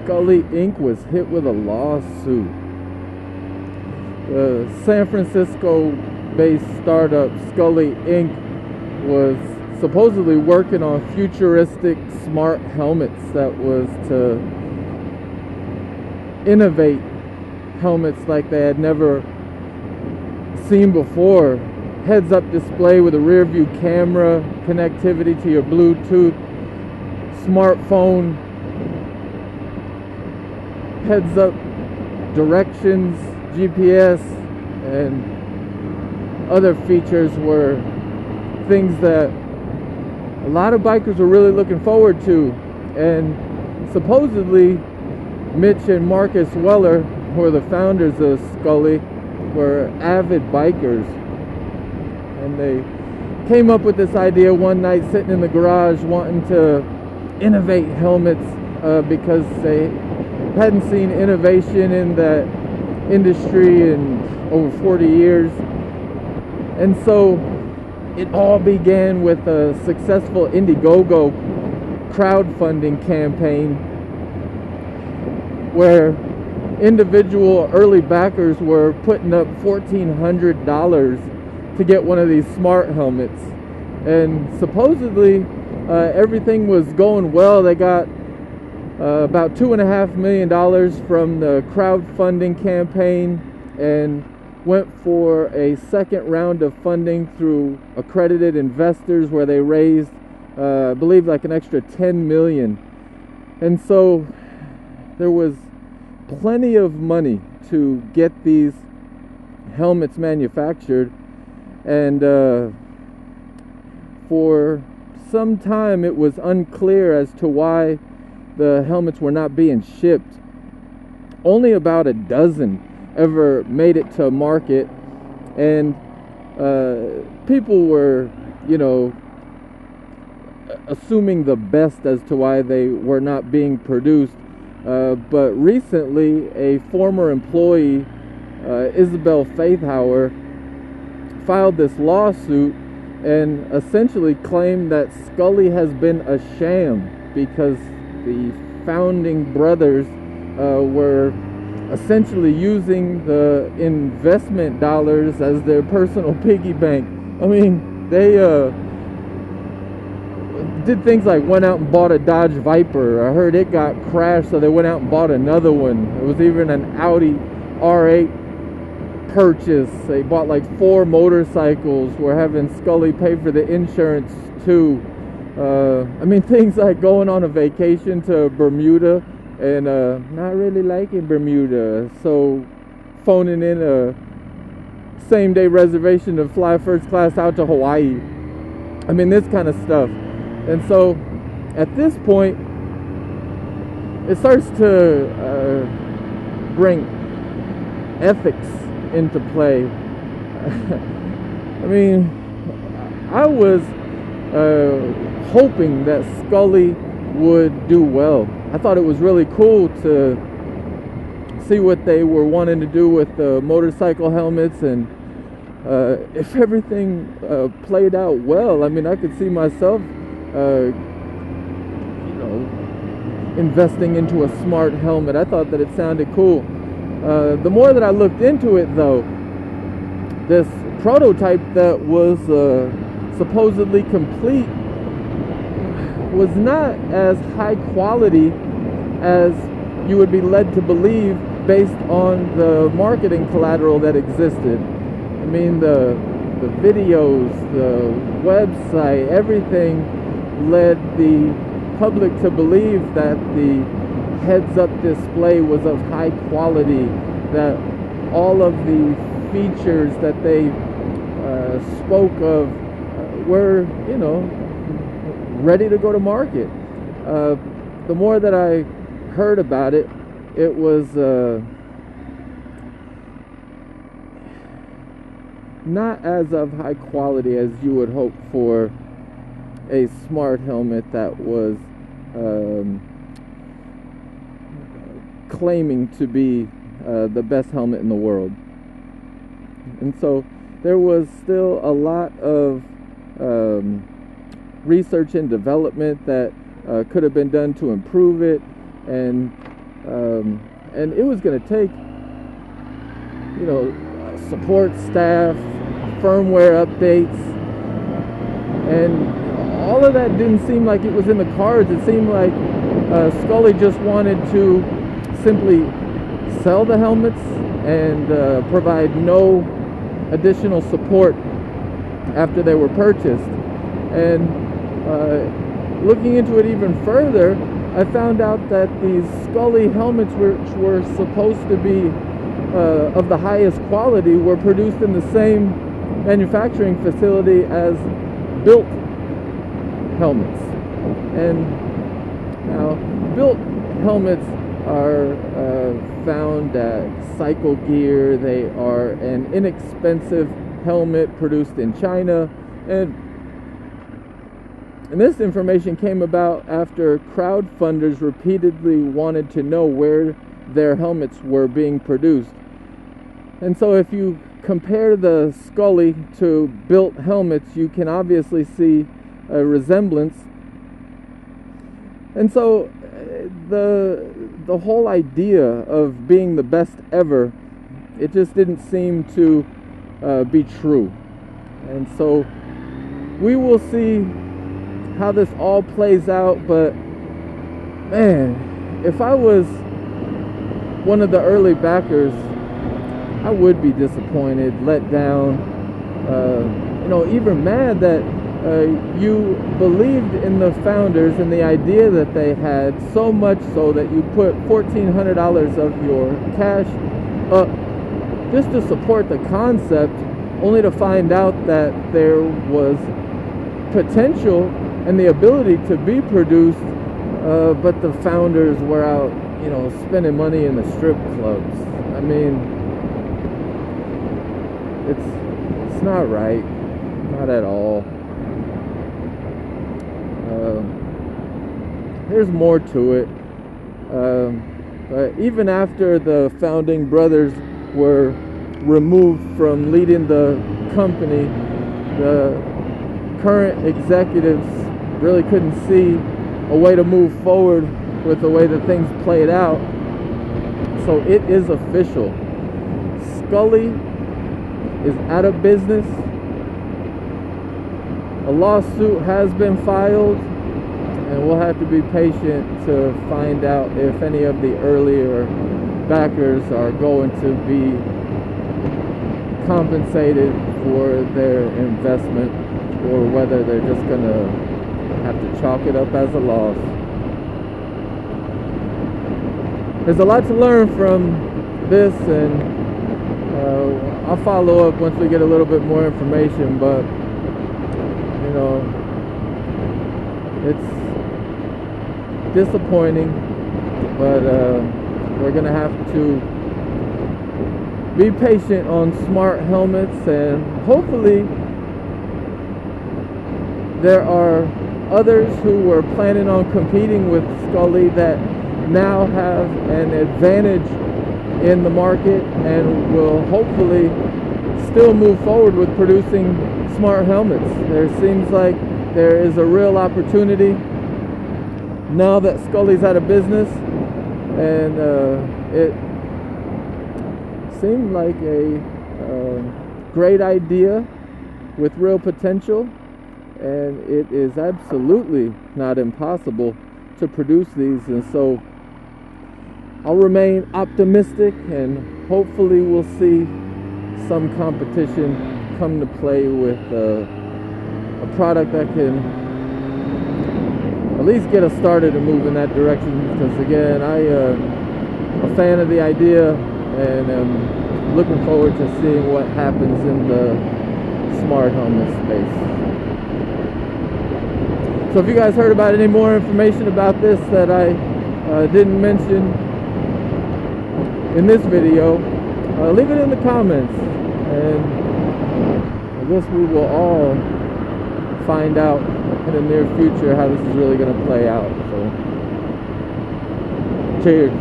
Skully Inc. was hit with a lawsuit. The San Francisco-based startup Skully Inc. was supposedly working on futuristic smart helmets that was to innovate helmets like they had never seen before. Heads-up display with a rear-view camera, connectivity to your Bluetooth, smartphone, heads-up directions, GPS, and other features were things that a lot of bikers were really looking forward to. And supposedly Mitch and Marcus Weller, who are the founders of Skully, were avid bikers, and they came up with this idea one night sitting in the garage wanting to innovate helmets because they hadn't seen innovation in that industry in over 40 years. And so it all began with a successful Indigogo crowdfunding campaign where individual early backers were putting up $1,400 to get one of these smart helmets. And supposedly everything was going well. They got about $2.5 million from the crowdfunding campaign and went for a second round of funding through accredited investors where they raised I believe like an extra $10 million. And so there was plenty of money to get these helmets manufactured, and for some time it was unclear as to why the helmets were not being shipped. Only about a dozen ever made it to market, and people were, assuming the best as to why they were not being produced. But recently, a former employee, Isabel Faithhauer, filed this lawsuit and essentially claimed that Skully has been a sham because the founding brothers were essentially using the investment dollars as their personal piggy bank. I mean, they did things like went out and bought a Dodge Viper. I heard it got crashed, so they went out and bought another one. It was even an Audi R8 purchase. They bought like 4 motorcycles. We're having Skully pay for the insurance too. I mean, things like going on a vacation to Bermuda and not really liking Bermuda, so phoning in a same-day reservation to fly first class out to Hawaii. I mean, this kind of stuff. And so at this point it starts to bring ethics into play. I mean, I was hoping that Skully would do well. I thought it was really cool to see what they were wanting to do with the motorcycle helmets, and if everything played out well, I mean, I could see myself investing into a smart helmet. I thought that it sounded cool. The more that I looked into it, though, this prototype that was supposedly complete was not as high quality as you would be led to believe based on the marketing collateral that existed. I mean, the videos, the website, everything led the public to believe that the heads-up display was of high quality, that all of the features that they spoke of were, ready to go to market. The more that I heard about it, it was not as of high quality as you would hope for a smart helmet that was claiming to be the best helmet in the world. And so there was still a lot of research and development that could have been done to improve it, and And it was going to take, support staff, firmware updates, and all of that didn't seem like it was in the cards. It seemed like Skully just wanted to simply sell the helmets and provide no additional support after they were purchased. And looking into it even further, I found out that these Skully helmets, which were supposed to be of the highest quality, were produced in the same manufacturing facility as built helmets. And now, built helmets are found at Cycle Gear. They are an inexpensive helmet produced in China, and this information came about after crowdfunders repeatedly wanted to know where their helmets were being produced. And so if you compare the Skully to built helmets, you can obviously see a resemblance. And so the whole idea of being the best ever, it just didn't seem to be true. And so we will see how this all plays out. But man, if I was one of the early backers, I would be disappointed, let down, even mad that you believed in the founders and the idea that they had, so much so that you put $1,400 of your cash up just to support the concept, only to find out that there was potential and the ability to be produced, but the founders were out, spending money in the strip clubs. I mean, it's not right, not at all. There's more to it. But even after the founding brothers were removed from leading the company, the current executives really couldn't see a way to move forward with the way that things played out. So it is official. Skully is out of business. A lawsuit has been filed, and we'll have to be patient to find out if any of the earlier backers are going to be compensated for their investment, or whether they're just going to have to chalk it up as a loss. There's a lot to learn from this, and I'll follow up once we get a little bit more information, but it's disappointing, but we're gonna have to be patient on smart helmets, and hopefully there are others who were planning on competing with Skully that now have an advantage in the market and will hopefully still move forward with producing smart helmets. There seems like there is a real opportunity now that Skully's out of business, and it seemed like a great idea with real potential, and it is absolutely not impossible to produce these. And so I'll remain optimistic, and hopefully we'll see some competition come to play with a product that can at least get us started and move in that direction. Because again, I'm a fan of the idea, and I'm looking forward to seeing what happens in the smart helmet space. So if you guys heard about any more information about this that I didn't mention in this video, leave it in the comments, and I guess we will all find out in the near future how this is really going to play out. So, cheers.